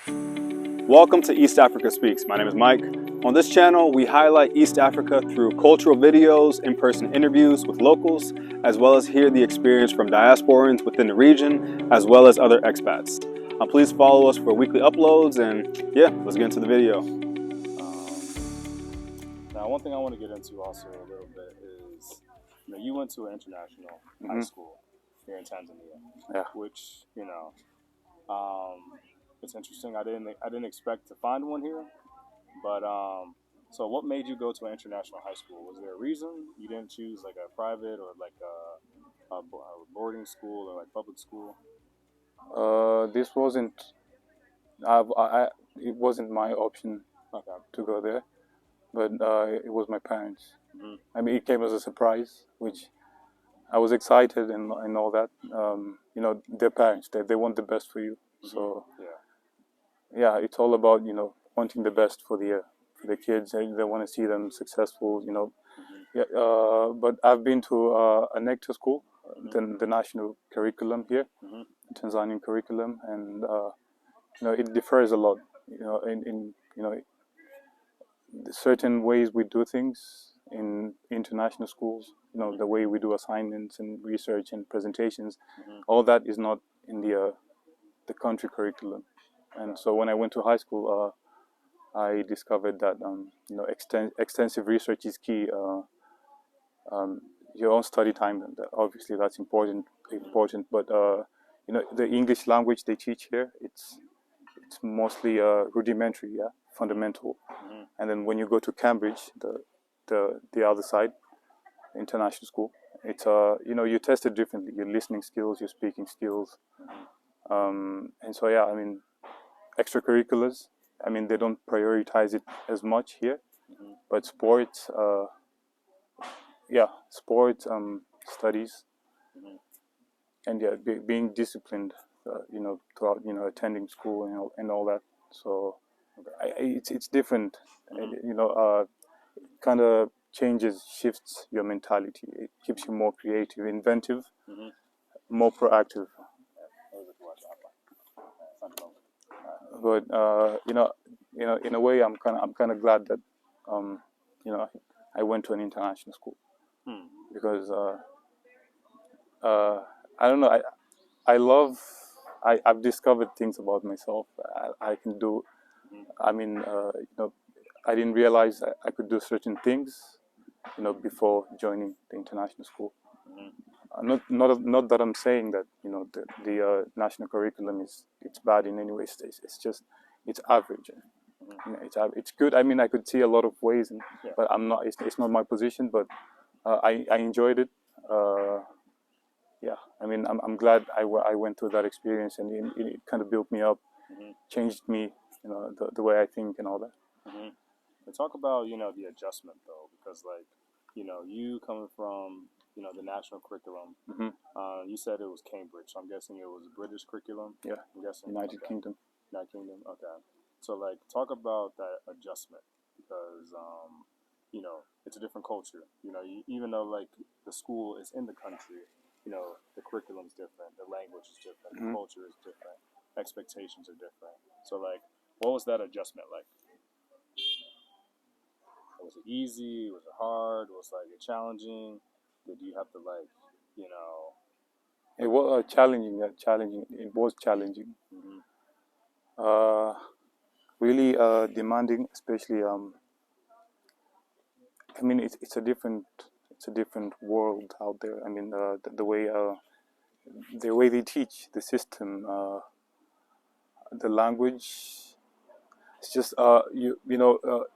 Welcome to East Africa Speaks. My name is Mike. On this channel, we highlight East Africa through cultural videos, in-person interviews with locals, as well as hear the experience from diasporans within the region, as well as other expats. Please follow us for weekly uploads, and yeah, let's get into the video. Now, one thing I want to get into also a little bit is, you went to an international high school here in Tanzania, which, it's interesting. I didn't expect to find one here, but so what made you go to an international high school? Was there a reason you didn't choose like a private or like a boarding school or like public school? This wasn't. It wasn't my option to go there, but it was my parents. I mean, it came as a surprise, which I was excited and all that. Their parents, they want the best for you. So yeah, it's all about wanting the best for the kids. They want to see them successful. Yeah. But I've been to a NECTA school, the national curriculum here, Tanzanian curriculum, and it differs a lot. In certain ways we do things in international schools. The way we do assignments and research and presentations, all that is not in the country curriculum. And so when I went to high school, I discovered that extensive research is key. Your own study time, obviously that's important. But the English language they teach here, it's mostly rudimentary, fundamental. And then when you go to Cambridge, the other side, international school, it's you test it differently. Your listening skills, your speaking skills, and so yeah, I mean, extracurriculars. I mean, they don't prioritize it as much here, but sports, sports, studies, and being disciplined, throughout attending school and all that. So it's different, kind of shifts your mentality. It keeps you more creative, inventive, more proactive. But in a way, I'm kind of glad that I went to an international school, because I don't know. I've discovered things about myself. I can do. I mean, I didn't realize I could do certain things, before joining the international school. Not that I'm saying that the national curriculum it's bad in any way. It's just it's average. It's good. I mean, I could see a lot of ways, but I'm not. It's not my position. But I enjoyed it. Yeah, I mean, I'm glad I went through that experience, and it kind of built me up, changed me, the way I think and all that. And talk about the adjustment though, because like you coming from the national curriculum, you said it was Cambridge, so I'm guessing it was a British curriculum. Yeah, I'm guessing United Kingdom. United Kingdom. Okay, so like talk about that adjustment, because it's a different culture. Even though like the school is in the country, the curriculum's different, the language is different, the culture is different, expectations are different. So like, what was that adjustment like? Was it easy? Was it hard? Was it challenging? Did you have to It was challenging. Challenging. It was challenging. Really demanding, especially. I mean, it's a different world out there. I mean, the way they teach, the system, the language. It's just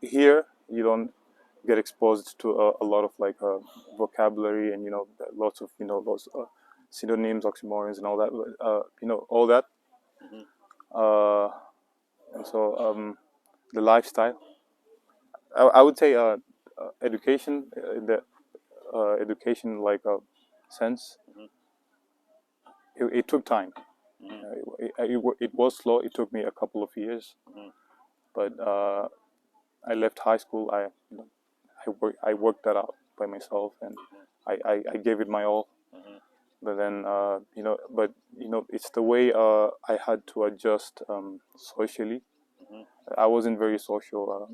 here you don't get exposed to a lot of vocabulary and lots of synonyms, oxymorons, and all that. All that. And so the lifestyle. I would say education in the education sense. It took time. It was slow. It took me a couple of years, but I left high school. I worked that out by myself, and I gave it my all. But then it's the way I had to adjust socially. I wasn't very social.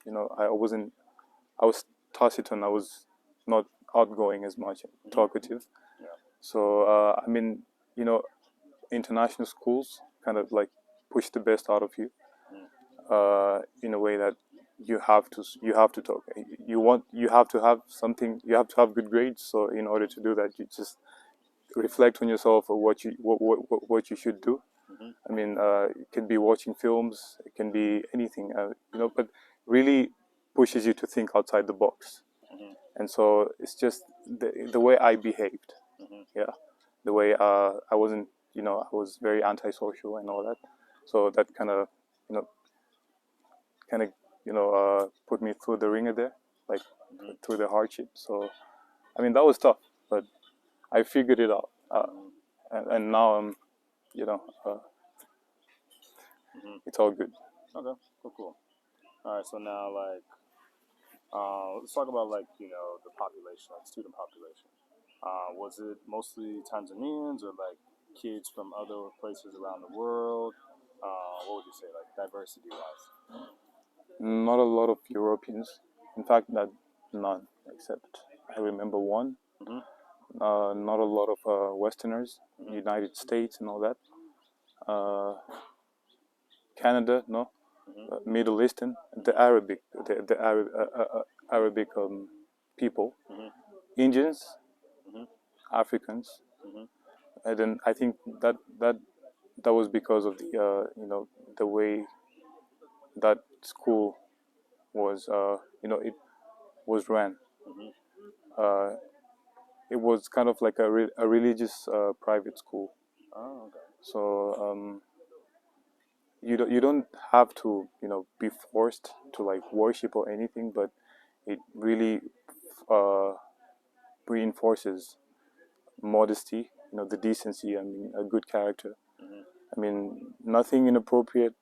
I was taciturn. I was not outgoing as much, talkative. Yeah. So international schools kind of like push the best out of you in a way that you have to talk. You have to have something. You have to have good grades. So in order to do that, you just reflect on yourself or what you should do. I mean, it can be watching films, it can be anything, but really pushes you to think outside the box. And so it's just the way I behaved, yeah, the way I wasn't, I was very antisocial and all that. So that you know, put me through the ringer there, like through the hardship. So I mean, that was tough, but I figured it out, and now I'm, you know, uh, it's all good. Okay. Cool. All right. So now, like, let's talk about like the population, like student population. Was it mostly Tanzanians or like kids from other places around the world? What would you say, like diversity wise? Not a lot of Europeans. In fact, none, except I remember one. Mm-hmm. Not a lot of Westerners, United States and all that. Canada, no. Middle Eastern, the Arabic, the Arabic people, Indians, Africans, and then I think that was because of the the way that school was it was ran. Uh, it was kind of like a religious private school. Oh, okay. So you don't have to be forced to like worship or anything, but it really uh, reinforces modesty, the decency. I mean, a good character. I mean, nothing inappropriate,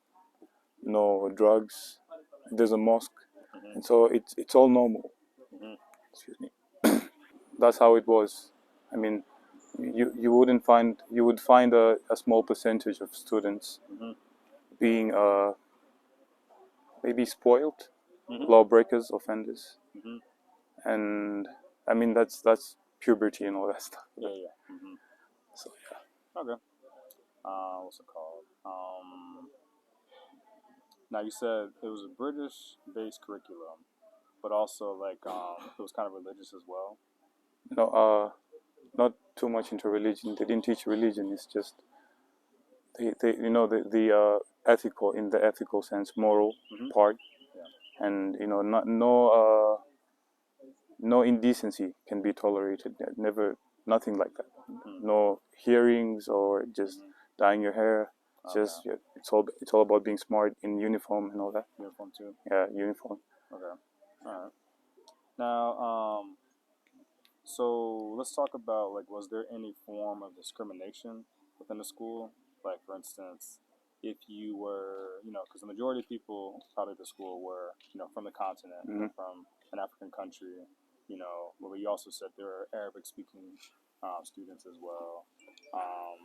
no drugs. There's a mosque, and so it's all normal. Excuse me. That's how it was. I mean, you would find a small percentage of students being maybe spoiled, lawbreakers, offenders, and I mean that's puberty and all that stuff. Yeah, yeah. So Okay. What's it called? Now you said it was a British-based curriculum, but also like it was kind of religious as well. not too much into religion. They didn't teach religion. It's just they the ethical, in the ethical sense, moral part, and no indecency can be tolerated. Never, nothing like that. No hearings or just dyeing your hair. Just it's all about being smart in uniform and all that. Uniform too. Yeah, uniform. Okay. All right. Now, so let's talk about like, was there any form of discrimination within the school? Like, for instance, if you were, because the majority of people probably at the school were, from the continent, from an African country, but you also said there are Arabic-speaking students as well.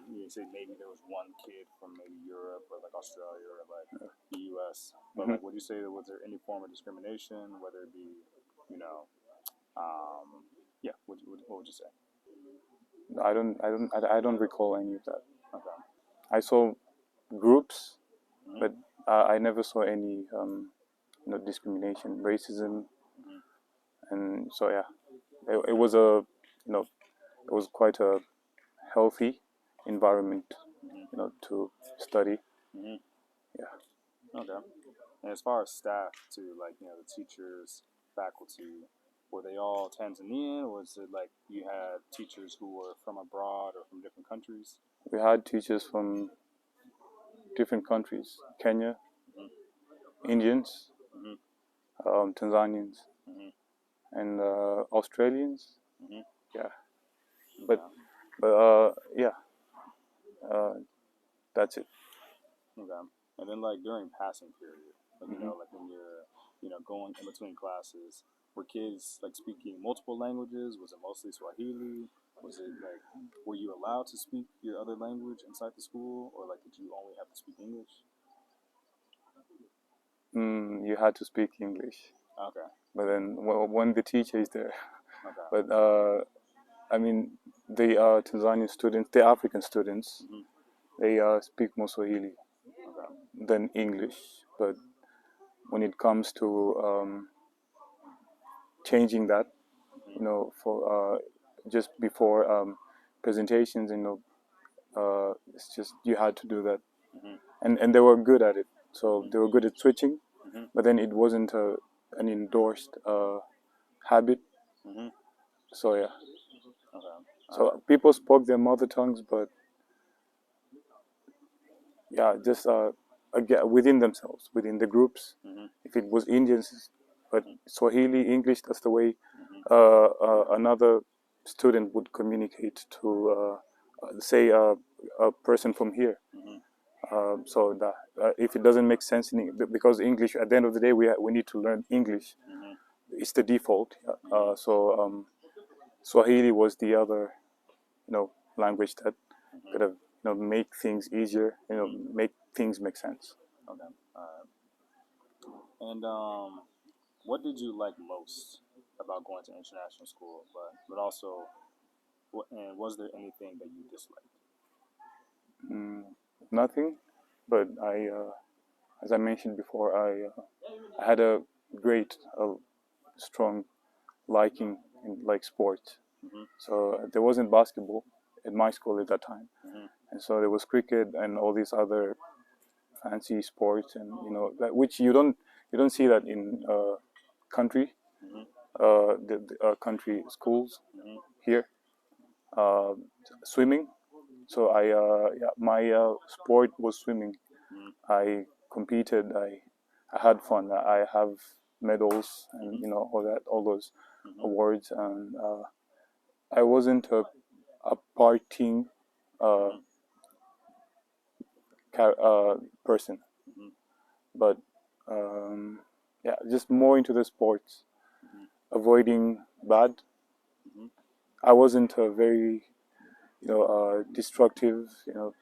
You say maybe there was one kid from maybe Europe or like Australia or like the U.S. But like, would you say was there any form of discrimination, whether it be, yeah, what would you say? I don't recall any of that. Okay. I saw groups, but I never saw any discrimination, racism, and so yeah, it was it was quite a healthy environment, to study. Yeah. Okay. And as far as staff too, like the teachers, faculty, were they all Tanzanian, or was it like you had teachers who were from abroad or from different countries? We had teachers from different countries: Kenya, Indians, Tanzanians, and Australians. Yeah, but yeah, that's it. Okay. And then like during passing period, like like when you're going in between classes, were kids like speaking multiple languages? Was it mostly Swahili? Was it like, were you allowed to speak your other language inside the school, or like did you only have to speak English? You had to speak English, Okay. but then when the teacher is there, Okay. but I mean, the Tanzanian students, the African students, Mhm. they speak more Swahili Okay. than English. But when it comes to changing that, for just before presentations, it's just you had to do that, Mhm. and they were good at it. So they were good at switching, Mhm. but then it wasn't an endorsed habit. Mhm. So yeah, Okay. so people spoke their mother tongues, but yeah, just again, within themselves, within the groups. Mhm. If it was Indians, but Swahili, English, that's the way another student would communicate to, say, a person from here. Mhm. So that if it doesn't make sense because English, at the end of the day, we need to learn English. Mhm. It's the default. So Swahili was the other, language that could have, make things easier. Make things make sense. Okay. And what did you like most about going to international school? But also, and was there anything that you disliked? Nothing, but as I mentioned before, I had a great, strong liking in like sports. Mhm. So there wasn't basketball at my school at that time, Mhm. and so there was cricket and all these other fancy sports, and which you don't see that in country Mhm. the country schools Mhm. here. Uh, Swimming. So yeah, my sport was swimming. Mhm. I competed. I had fun. I have medals and Mhm. all those Mhm. awards, and I wasn't a partying uh, Mhm. person, Mhm. but yeah, just more into the sports, Mhm. avoiding bad. Mhm. I wasn't a very destructive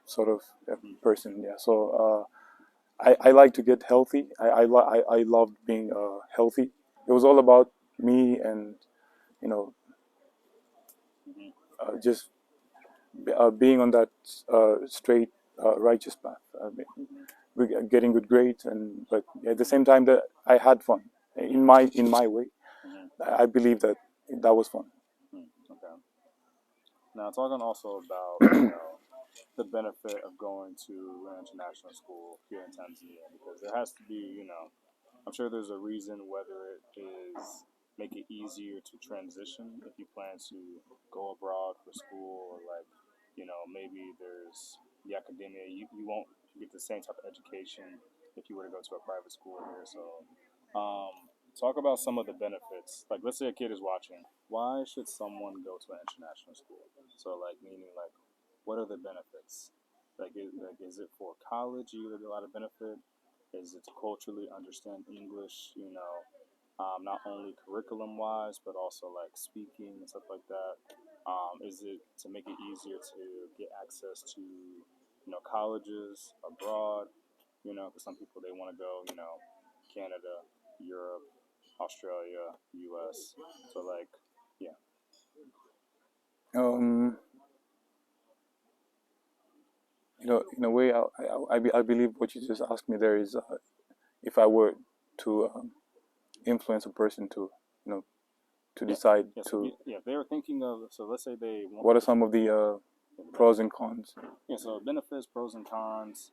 sort of Mhm. person. Yeah, so I like to get healthy. I loved being healthy. It was all about me and you know Mhm. just being on that straight righteous path. I mean, getting good grades, and but at the same time that I had fun in my way. Mhm. I believe that that was fun. Mhm. Okay. Now, talking also about the benefit of going to an international school here in Tanzania, because there has to be, I'm sure there's a reason whether it is make it easier to transition if you plan to go abroad for school, or like, maybe there's the academia. You won't get the same type of education if you were to go to a private school here. So, talk about some of the benefits. Like, let's say a kid is watching. Why should someone go to an international school? So, like, meaning like, what are the benefits? Is it for college? You get a lot of benefit. Is it to culturally understand English? Not only curriculum wise, but also like speaking and stuff like that. Is it to make it easier to get access to colleges abroad? Because some people they want to go, Canada, Europe, Australia, U.S. So like, yeah. Um, in a way, I believe what you just asked me there is if I were to influence a person to to Yeah. decide Yeah. So to yeah, they were thinking of. So let's say they want. what are some of the pros and cons. Yeah. So benefits, pros and cons.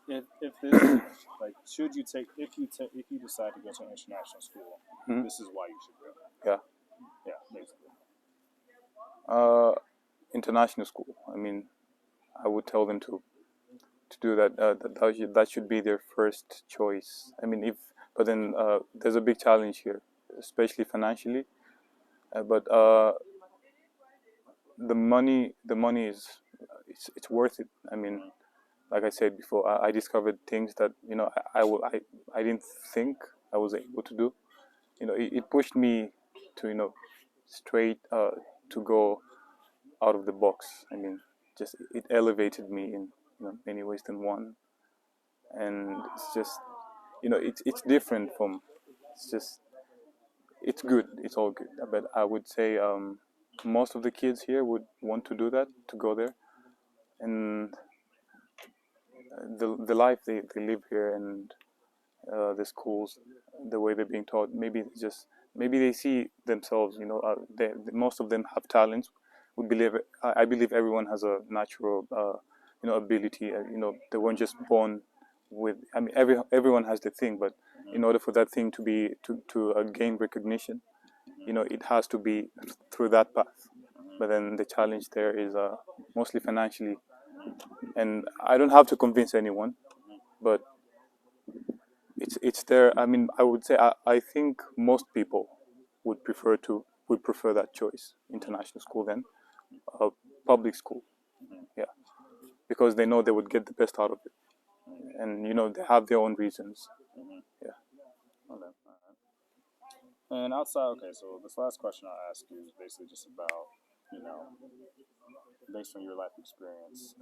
If this like should you take if you decide to go to an international school, Mhm. this is why you should go. Yeah. Yeah, basically. uh, International school, I mean, I would tell them to do that. That should be their first choice. I mean, if but then there's a big challenge here, especially financially. But the money is it's worth it. I mean, Mhm. like I said before, I discovered things that I didn't think I was able to do it pushed me to straight to go out of the box. I mean, just it elevated me in many ways than one, and it's just it's different from it's just it's good. It's all good, but I would say most of the kids here would want to do that, to go there, and the life they live here, and the schools, the way they're being taught. Maybe they see themselves. Most of them have talents. I believe everyone has a natural ability. They weren't just born with. I mean, everyone has the thing, but in order for that thing to be to gain recognition, it has to be through that path. But then the challenge there is mostly financially, and I don't have to convince anyone, but it's there. I mean, I would say I think most people would prefer that choice, international school, than public school. Yeah, because they know they would get the best out of it, and they have their own reasons. Yeah. Okay. All right. And outside, okay, so this last question I'll ask you is basically just about, you know, based on your life experience,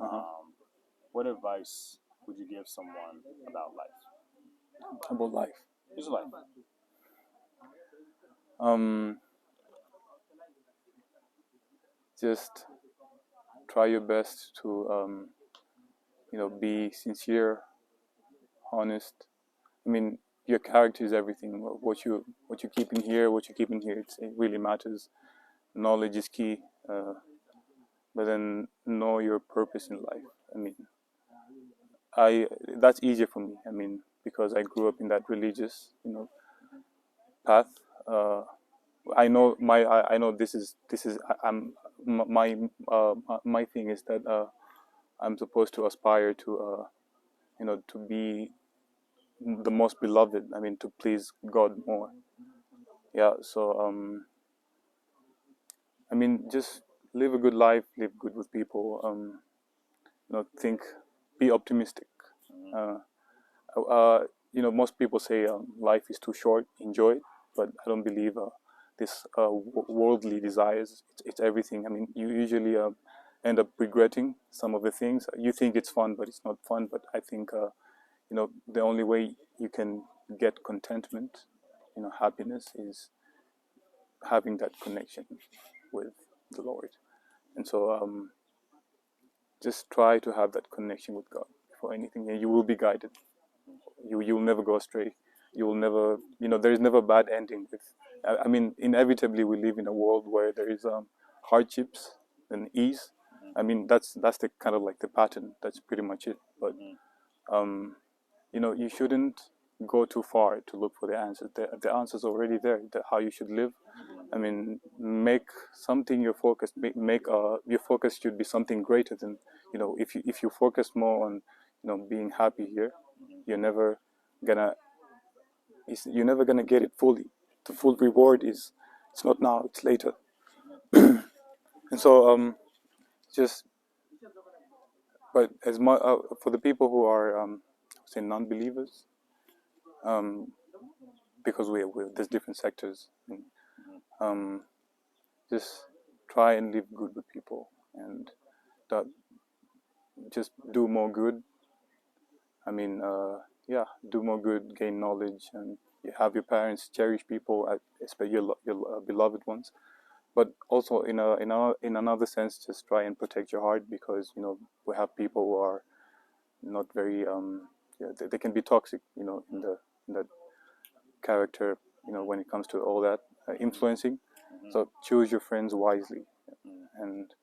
what advice would you give someone about life? About life. Just life. Just try your best to be sincere, honest. I mean, your character is everything. What you keep in here, it really matters. Knowledge is key, but then know your purpose in life. I mean, that's easier for me. I mean, because I grew up in that religious, path. I know this is I'm my thing is that I'm supposed to aspire to to be the most beloved. I mean, to please God more. Yeah. So I mean, just live a good life, live good with people. Think, be optimistic. Uh, Most people say life is too short. Enjoy it, but I don't believe this worldly desires. It's everything. I mean, you usually end up regretting some of the things. You think it's fun, but it's not fun. But I think the only way you can get contentment, happiness, is having that connection with the Lord. And so just try to have that connection with God for anything, and you will be guided. You'll never go astray. You will never, there is never a bad ending with. I mean, inevitably we live in a world where there is hardships and ease. I mean, that's the kind of like the pattern. That's pretty much it. But you shouldn't go too far to look for the answers. The answer's already there. How you should live. I mean, make something your focus. Make your focus should be something greater than, if you focus more on, being happy here, you're never gonna get it fully. The full reward it's not now, it's later. And so just but for the people who are say non-believers, because there's different sectors, just try and live good with people, and that just do more good. I mean, do more good, gain knowledge, and you have your parents, cherish people, especially your beloved ones. But also in another sense, just try and protect your heart, because we have people who are not very they can be toxic, in that character, when it comes to all that influencing. So choose your friends wisely, and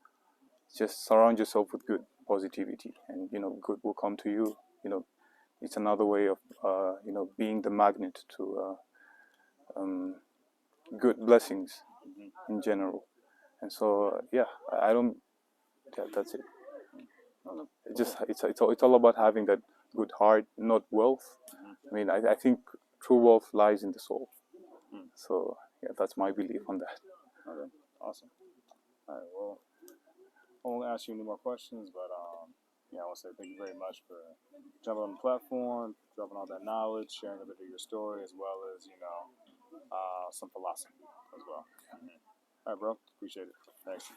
just surround yourself with good positivity, and good will come to you. It's another way of being the magnet to good blessings in general. And so I don't. Yeah, that's it. It's all about having that good heart, not wealth. I mean, I think true wealth lies in the soul. So that's my belief on that. Okay, awesome. All right, well, I won't ask you any more questions, but I want to say thank you very much for jumping on the platform, dropping all that knowledge, sharing a bit of your story, as well as some philosophy as well. All right, bro. Appreciate it. Thanks.